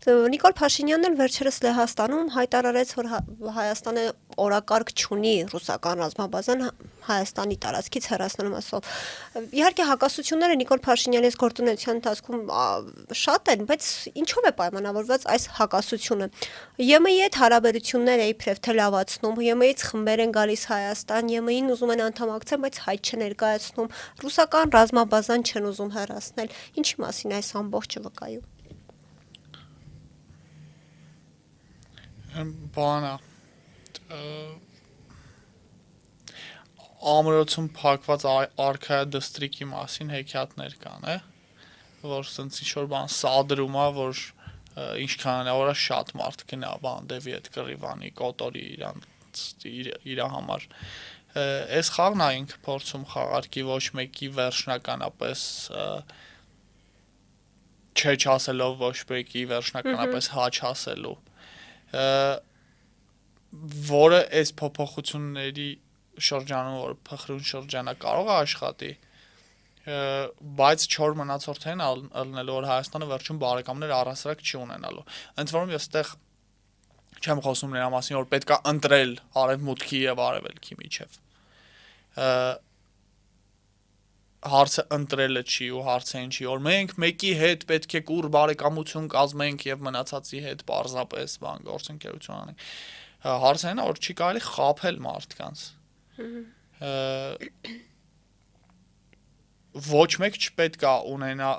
[SPEAKER 1] Նիկոլ Փաշինյանն էլ վերջերս Լեհաստանում հայտարարեց, որ Հայաստանը օրակարգ չունի ռուսական ռազմաբազան Հայաստանի տարածքից հեռացնելու մասով։ Իհարկե հակասությունները Նիկոլ Փաշինյանի գործունեության ընթացքում շատ են, բայց ինչով է պայմանավորված այս հակասությունը։ ԵՄ-ի հետ հարաբերությունները իբրև թե լավացնում, ԵՄ-ից խմբեր են գալիս Հայաստան, ԵՄ-ին ուզում են անդամակցել, բայց հայտ չներկայացնում, ռուսական ռազմաբազան չեն ուզում հեռացնել։ Ինչի մասին այս ամբողջը վկայում։
[SPEAKER 2] Բանա ամրոցում փակված արքայադստրիկի մասին հեքիաթներ կան, որ սենց ինչ-որ բան սադրում է, որ ինչքան հնարավոր է շատ մարդ գնա բանդևի հետ կռիվանի, կոտորի իր համար։ Այս խաղն է ինքը փորձում խաղարկի ոչ մեկի վերջնականապես չասելով, ոչ մեկի վերջնականապես հաչասելու, որը այս փոփոխությունների շրջանում, որ փխրուն շրջանա կարող է աշխատի, բայց 4 մնացորդեն ալնելու, որ Հայաստանը վերջում բարեկամներ առհասարակ չի ունենալու։ Ընդ որում ես այդտեղ չեմ խոսում նրա մասին, որ պետք է ընտրել արևմուտքի եւ արևելքի միջև։ Հարցը ընտրելը չի ու հարցը ինչի, որ մենք մեկի հետ պետք է կուր բարեկամություն կազմենք եւ մնացածի հետ պարզապես բան գործընկերություն անենք։ Հարցը այն է, որ չի կարելի խաբել մարդկանց։ Ոչ մեկ չպետք է ունենա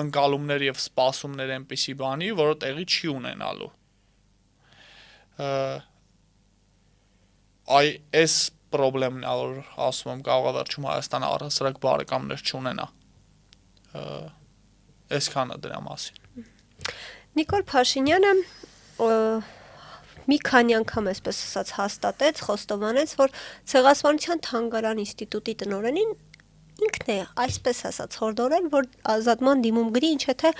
[SPEAKER 2] ընկալումներ եւ սպասումներ այնպիսի բանի, որը տեղի չի ունենալու։ Այս պրոբլեմն է, որ ասում եմ կարող է վերջում Հայաստանը առհասարակ բարեկամներ չունենա։ Այսքանը դրա մասին։
[SPEAKER 1] Նիկոլ Փաշինյանը մի քանի անգամ այսպես ասած հաստատեց, խոստովանեց, որ Ցեղասպանության թանգարան ինստիտուտի տնօրենին ինքն է այսպես ասած հորդորել, որ ազատման դիմում գրի, ինչ թե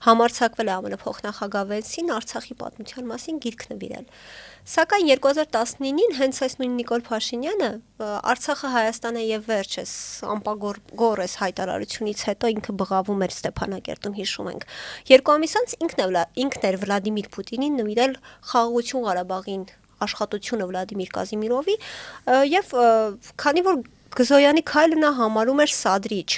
[SPEAKER 1] համարձակվել է ԱՄՆ փոխնախագահ Վենսին Արցախի պատմության մասին գիրք նվիրել։ Սակայն 2019-ին հենց այս նույն Նիկոլ Փաշինյանը Արցախը Հայաստան է եւ վերջս ամպագոր այս հայտարարությունից հետո ինքը բղավում էր Ստեփանակերտում, հիշում ենք։ 2 ամիս անց ինքն էր Վլադիմիր Պուտինին նվիրել Խաղաղություն Ղարաբաղին աշխատությունը Վլադիմիր Կազիմիրովի եւ քանի որ Գզոյանի քայլը նա համարում էր սադրիչ։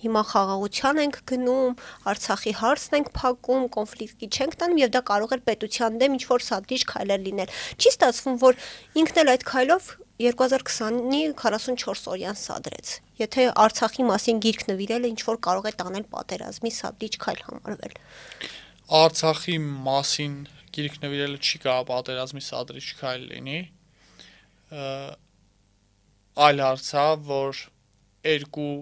[SPEAKER 1] Հիմա խաղաղության ենք գնում, Արցախի հարցն ենք փակում, կոնֆլիկտի չենք տանում եւ դա կարող էր պետության դեմ ինչ-որ սադրիչ քայլեր լինել։ Չի ստացվում, որ ինքն էլ այդ քայլով 2020-ի 44 օրյան սադրեց։ Եթե Արցախի մասին գիրք նվիրելը ինչ-որ կարող է տանել պատերազմի սադրիչ քայլ համարվել։
[SPEAKER 2] Արցախի մասին գիրք նվիրելը չի կարող պատերազմի սադրիչ քայլ լինի։ Այլ հարց է, որ երկու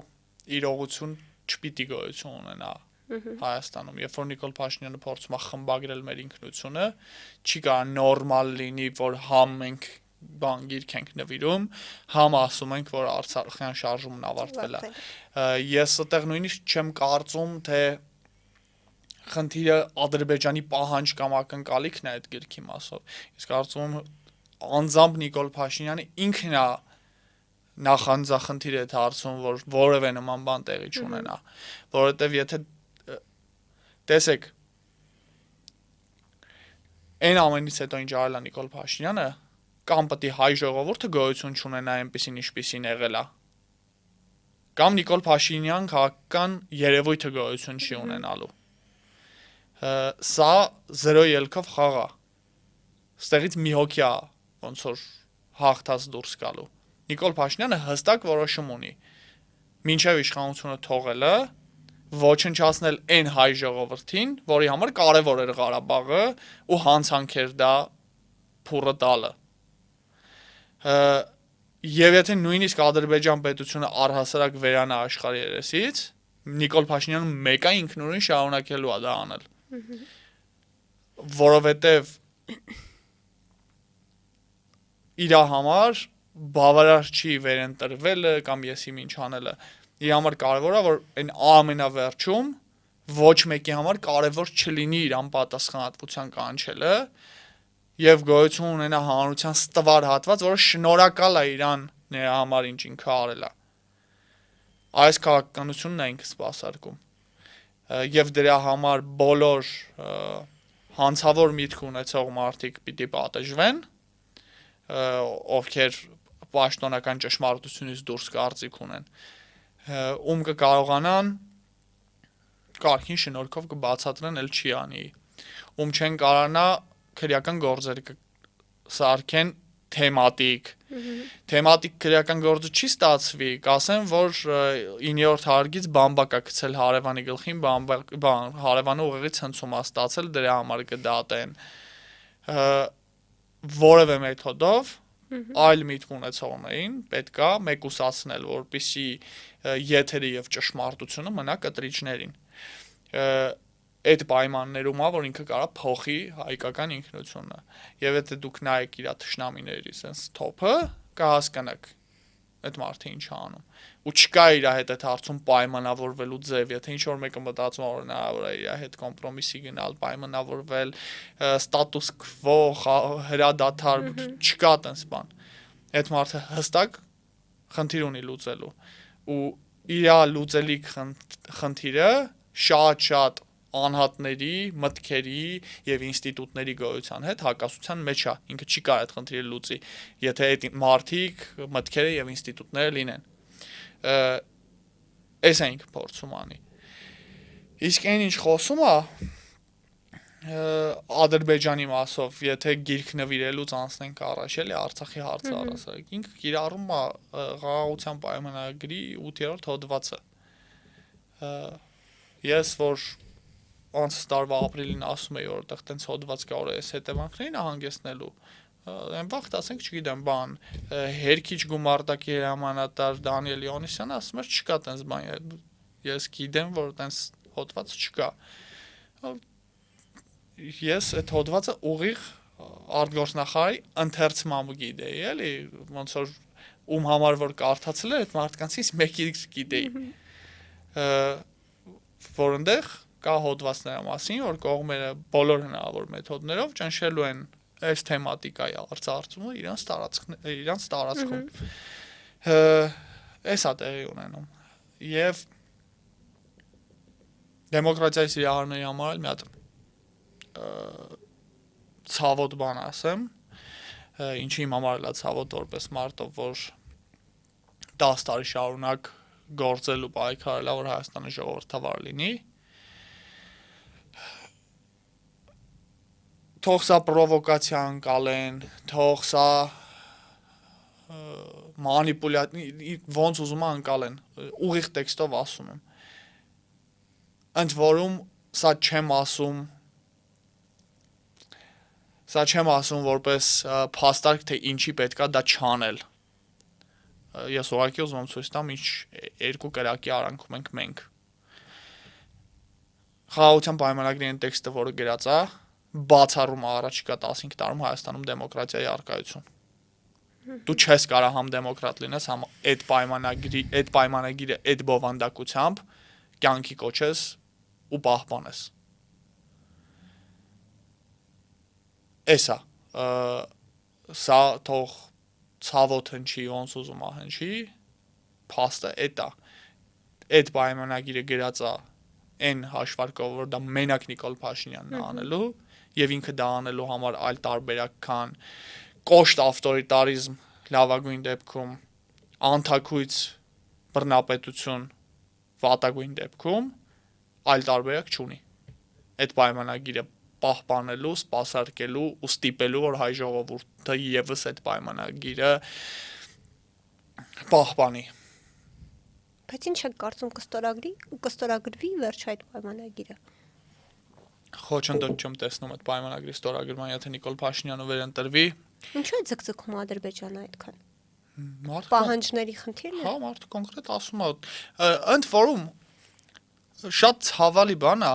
[SPEAKER 2] իրողություն չպիտի գոյություն ունենա Հայաստանում։ Երբ որ Նիկոլ Փաշինյանը փորձում է խմբագրել մեր ինքնությունը, չի կարող նորմալ լինի, որ համ մենք բան գիրք ենք նվիրում, համ ասում ենք, որ Արցախյան շարժումն ավարտվել է։ Ես այդտեղ նույնիսկ չեմ կարծում, թե խնդիրը Ադրբեջանի պահանջ կամ ակնկալիքն է այդ գիրքի մասով։ Ես կարծում եմ անձամբ Նիկոլ Փաշինյանը ինքն է նախանձախնդիր է հարցում, որ որևէ նման բան տեղի չունենա, որովհետև եթե տեսեք այն ամենից հետո ինչ արել է Նիկոլ Փաշինյանը, կամ պետք է հայ ժողովուրդը գոյություն չունենա այնպեսին ինչպեսին եղել է, կամ Նիկոլ Փաշինյան քաղաքական երևույթը գոյություն չի ունենալու։ Սա զրո ելքով խաղ է։ Ստեղից մի հոգի է ոնց որ հաղթած դուրս գալու։ Նիկոլ Փաշինյանը հստակ որոշում ունի մինչև իշխանությունը թողելը ոչնչացնել այն հայ ժողովրդին, որի համար կարևոր էր Ղարաբաղը ու հանցանք էր դա փուրը տալը։ Եվ եթե նույնիսկ Ադրբեջան պետությունը առհասարակ վերանա աշխարհի երեսից, Նիկոլ Փաշինյանը մեկը ինքնուրույն շարունակելու է դա անել։ Որովհետև իր համար բավարար չի վերընտրվելը կամ եսի ինչ անելը։ Իր համար կարևոր է, որ այն ամենավերջում ոչ մեկի համար կարևոր չլինի իր անպատասխանատվության կանչելը, եւ գոյություն ունենա հանրության ստվար հատված, որը շնորհակալ է իրան նրա համար ինչ ինքը արել է։ Այս քաղաքականությունն է ինքը սպասարկում։ Եվ դրա համար բոլոր հանցավոր միտք ունեցող մարդիկ պիտի պատժվեն, ովքեր պաշտոնական ճշմարտությունից դուրս կարծիք ունեն, ում կկարողանան կարգին շնորհքով կբացատրեն էլ չի անի, ում չեն կարողանա քրեական գործեր սարքեն թեմատիկ քրեական գործը չի ստացվի, կասեն, որ 9-րդ հարգից բամբակ է գցել հարևանի գլխին, հարևանը ուղեղի ցնցում է ստացել, դրա համար կդատեն որևէ մեթոդով այլ միտք ունեցողներին պետքա մեկուսացնել, որպեսզի եթերը եւ ճշմարտությունը մնա կտրիչներին։ Այդ պայմաններում է, որ ինքը կարա փոխի հայկական ինքնությունը։ Եվ եթե դուք նայեք իր թշնամիների sense top-ը, կհասկանաք այդ մարդը ինչ անում։ Ու չկա իր հետ այդ հարցում պայմանավորվելու ձև, եթե ինչ որ մեկը մտածում որ հնարավոր է իր հետ կոմպրոմիսի գնալ, պայմանավորվել, ստատուս քվո, հրադադար, չկա տենց բան։ Այդ մարդը հստակ խնդիր ունի լուծելու։ Ու իր լուծելիք խնդիրը շատ անհատների, մտքերի եւ ինստիտուտների գոյության հետ հակասության մեջ է։ Ինքը չի կարող այդ խնդիրը լուծի, եթե այդ մարդիկ, մտքերը եւ ինստիտուտները լինեն։ Էս է ինքը փորձում անի։ Իսկ այն ինչ խոսում է Ադրբեջանի մասով, եթե գիրք նվիրելուց անցնենք առաջ, էլի Արցախի հարցը առասարակ, ինքը կիրառում է Ղաղաղության պայմանագրի 8-րդ հոդվածը։ Ես որ անց տարվա ապրիլին ասում էի, որտեղ տենց հոդված կա, որ այս հետևանքներին հանգեցնելու, այն վաղ ասենք, չգիտեմ, բան, հերքիչ գումարտակի հրամանատար Դանիել Իոնիսյանը ասում էր, չկա տենց բան, ես գիտեմ, որ տենց հոդված չկա։ Ես այդ հոդվածը ուղիղ արտգործնախարարի ընթերցումը գիտեի, էլի, ոնց որ ում համար որ կարդացել էր, այդ մարդկանցից մեկից գիտեի։ Որոնտեղ կա հոդված նրա մասին, որ կողմերը բոլոր հնարավոր մեթոդներով ճնշելու են այս թեմատիկայի արծարծումը իրանց տարածքում։ Էս է տեղի ունենում։ Եվ դեմոկրատիայի սիրահարների համար մի հատ ցավոտ բան ասեմ, ինչի իմ համար էլ է ցավոտ որպես մարդով, որ 10 տարի շարունակ գործելու պայքարել է, որ Հայաստանը ժողովրդավար լինի։ Թող սա պրովոկացիա անցալեն, թող սա ոնց ուզում անցալեն, ուղիղ տեքստով ասում եմ։ Ընդ որում սա չեմ ասում որպես փաստարկ, թե ինչի պետքա դա չանել։ Ես ուղղակի ուզում եմ ցույց տամ, ինչ երկու կրակի արանքում ենք մենք։ Խաղաղության պայմանագրի այն տեքստը, որը գրած է, բացառում առաջիկա 15 տարում Հայաստանում դեմոկրատիայի առկայություն։ Դու չես կարող համ դեմոկրատ լինես, համ այդ պայմանագիրը այդ բովանդակությամբ կյանքի կոչես ու պահպանես։ Էսա սա թող ցավոտ հնչի, ոնց ուզում է հնչի, փաստը էտա։ Այդ պայմանագիրը գրած է այն հաշվարկով, որ դա մենակ Նիկոլ Փաշինյանն է անելու, եւ ինքը դա անելու համար այլ տարբերակ քան կոշտ ավտորիտարիզմ, լավագույն դեպքում անթակույց բռնապետություն, վատագույն դեպքում այլ տարբերակ չունի։ Այդ պայմանագիրը պահպանելու, սպասարկելու ու ստիպելու, որ հայ ժողովուրդը եւս այդ պայմանագիրը պահպանի։
[SPEAKER 1] Բայց ինչ եք կարծում կստորագրվի վերջ այդ պայմանագիրը։
[SPEAKER 2] Խոչընդոտ չեմ տեսնում այդ պայմանագրի ստորագրման, եթե Նիկոլ Փաշինյանը վերընտրվի։
[SPEAKER 1] Ինչու է ձգձգում Ադրբեջանը այդքան։
[SPEAKER 2] Մարդը
[SPEAKER 1] պահանջների խնդիրն է։
[SPEAKER 2] Հա, մարդը կոնկրետ ասում է, ընդ որում շատ ցավալի բան է։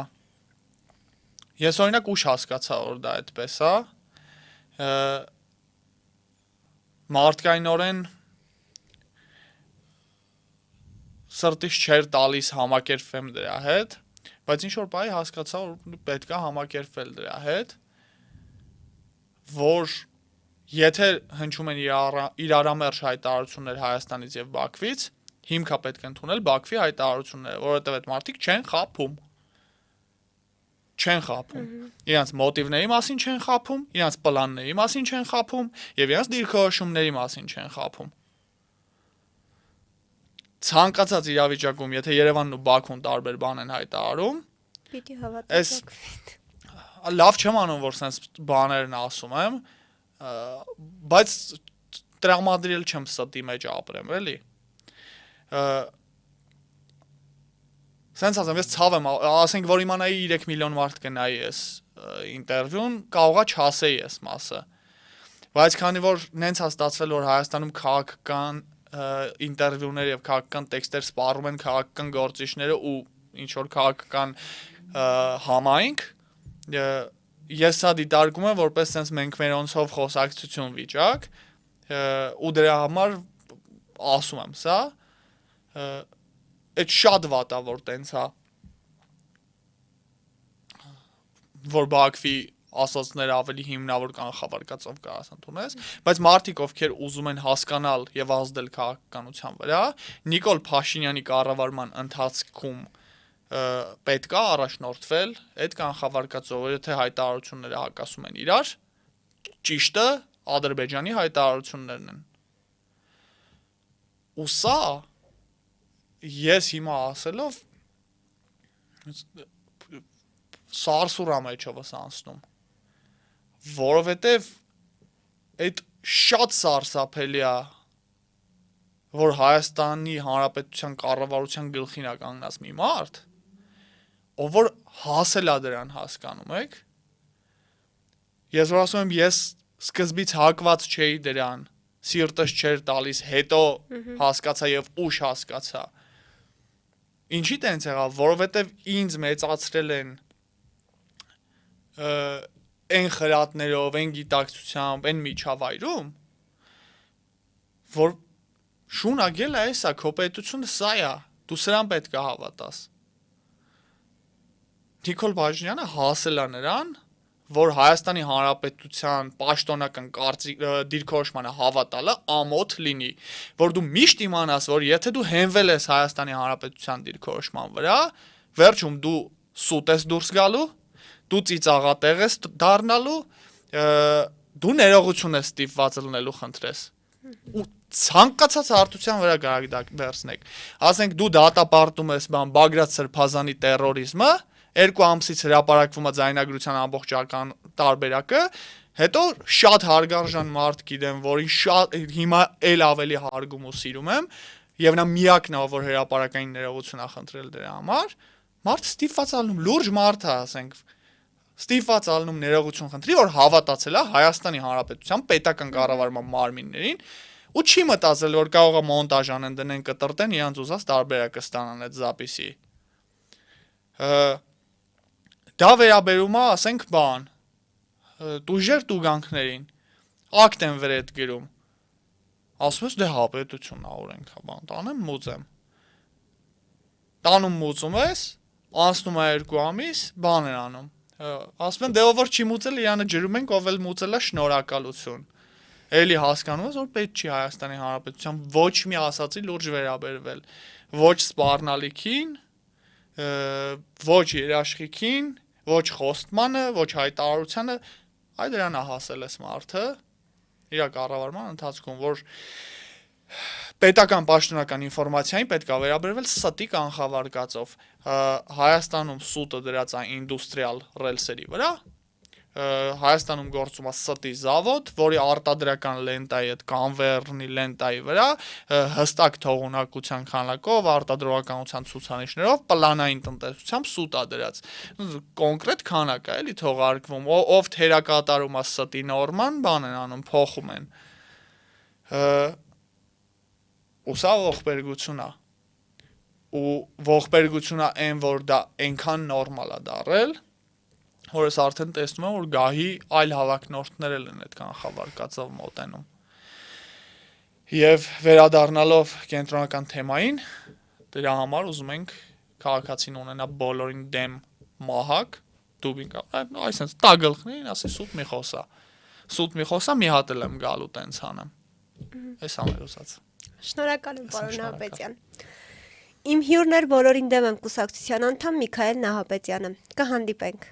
[SPEAKER 2] Ես օրինակ ուշ հասկացա, որ դա այդպես է։ Մարդկայնորեն սրտից չեր տալիս համակերպվեմ դրա հետ, բայց ինչ որ բայ հասկացա, որ պետք է համակերպվել դրա հետ, որ եթե հնչում են իրարամերժ հայտարարություններ Հայաստանից եւ Բաքվից, հիմք է պետք ընդունել Բաքվի հայտարարությունները, որովհետեւ այդ մարդիկ չեն խաբում։ Իրանց մոտիվների մասին չեն խաբում, իրանց պլանների մասին չեն խաբում եւ իրանց դիրքորոշումների մասին չեն խաբում։ Ցանկացած իրավիճակում, եթե Երևանն ու Բաքուն տարբեր բան են հայտարարում,
[SPEAKER 1] պիտի հավատաք։
[SPEAKER 2] լավ չեմ անում, որ sense բաներն ասում եմ, բայց տրամադրել չեմ ստի մեջ ապրեմ, էլի։ Sense ասեմ, ես ցավ եմ, ասենք որ իմանայի 3 միլիոն մարդ կնայի այս ինտերվյուն, կարողա չասեի այս մասը։ Բայց քանի որ նենց է ստացվել, որ Հայաստանում քաղաքական ինտերվյուներ եւ քաղաքական տեքստեր սպառում են քաղաքական գործիչները ու ինչ որ քաղաքական համայնք, ես սա դիտարկում եմ որպես sense մենք մերոնցով խոսակցություն վիճակ, ու դրա համար ասում եմ սա, այդ շատ վատ է որ տենց է, որ Բաքվի ասածները ավելի հիմնավոր կանխավարկածով կարաս ընդունես, բայց մարդիկ ովքեր ուզում են հասկանալ եւ ազդել քաղաքականության վրա, Նիկոլ Փաշինյանի կառավարման ընթացքում պետք է առաջնորդվել այդ կանխավարկածով, եթե հայտարարությունները հակասում են իրար, ճիշտը Ադրբեջանի հայտարարություններն են։ Ու սա ես հիմա ասելով սարսուրա մեջովս անցնում, որովհետև այդ շատ սարսափելի է, որ Հայաստանի Հանրապետության կառավարության գլխին է կանգնած մի մարդ, ով որ հասել է դրան, հասկանում եք, ես որ ասում եմ, ես սկզբից հակված չէի դրան, սիրտս չէր տալիս, հետո հասկացա եւ ուշ հասկացա, ինչի տենց եղավ, որովհետև ինձ մեծացրել են այն խրատներով, այն գիտակցությամբ, այն միջավայրում, որ շունագել է էսա, քո պետությունը սա է, դու սրան պետք է հավատաս։ Նիկոլ Փաշինյանը հասել է նրան, որ Հայաստանի Հանրապետության պաշտոնական դիրքորոշմանը հավատալը ամոթ լինի, որ դու միշտ իմանաս, որ եթե դու հենվել ես Հայաստանի Հանրապետության դիրքորոշման վրա, վերջում դու սուտ ես դուրս գալու, դու ծիծաղատեղ ես դառնալու, դու ներողություն ես ստիպված լինելու խնդրես։ Ու ցանկացած հարթության վրա կարող վերցնեք։ Ասենք դու դատապարտում ես Բագրատ Սրբազանի տերորիզմը, 2 ամսից հրապարակվում է ձայնագրության ամբողջական տարբերակը, հետո շատ հարգարժան մարդ գիտեմ, որին շատ հիմա էլ ավելի հարգում ու սիրում եմ, եւ նա միակն է, որ հրապարակային ներողություն է խնդրել դրա համար, մարդ ստիպված ալնում, լուրջ մարդ է, ասենք, ստիպված ալնում ներողություն խնդրի, որ հավատացել է Հայաստանի Հանրապետության պետական կառավարման մարմիններին, ու չի մտածել, որ կարող է մոնտաժ անեն, դնեն, կտրտեն, իրանց ուզած տարբերակը ստանան այդ զապիսի։ Դա վերաբերում է, ասենք, բան, տուժեր տուգանքներին, ակտ են վեր էդ գրում, ասում ես, դե հա պետությունն է օրենք, բան, տանեմ մուծեմ, տանում մուծում ես, անցնում է 2 ամիս, բան են անում, ասում են, դե ով որ չի մուծել, իրանը ջրում ենք, ով էլ մուծել է շնորհակալություն, էլի հասկանում ես, որ պետք չի Հայաստանի Հանրապետության ոչ մի ասացի լուրջ վերաբերվել, ոչ սպառնալիքին, ոչ երաշխիքին, ոչ խոստմանը, ոչ հայտարարությանը, այ դրան է հասել էս մարդը իր կառավարման ընթացքում, որ պետական պաշտոնական ինֆորմացիային պետք է վերաբերվել ստի կանխավարկածով։ Հայաստանում սուտը դրած է ինդուստրիալ ռելսերի վրա, Հայաստանում գործում է ստի զավոդ, որի արտադրական լենտայի այդ կանվերնի լենտայի վրա հստակ թողունակության քանակով, արտադրողականության ցուցանիշներով, պլանային տնտեսությամբ սուտ է դրած։ Կոնկրետ քանակ է, էլի թողարկվում, ով թերակատարում է ստի նորման, բան են անում, փոխում են։ Ու սա ողբերգություն է։ Ու ողբերգություն է այն, որ դա այնքան նորմալ է դառել, որ ես արդեն տեսնում եմ, որ գահի այլ հավակնորդներ են այդ կանխավարկածով մոտենում։ Եվ վերադառնալով կենտրոնական թեմային, դրա համար ուզում ենք քաղաքացին ունենա բոլորին դեմ մահակ, դուբին կա, այսինքն տագլխներին, ասի սուտ մի խոսա։ սուտ մի խոսա, մի հատ էլ եմ գալու տենց անեմ։ Էս ամեր ուզած։
[SPEAKER 1] Շնորհակալ եմ, պարոն Նահապետյան։ Իմ հյուրն էր բոլորին դեմ եմ կուսակցության անդամ Միքայել Նահապետյանը։ Կհանդիպենք։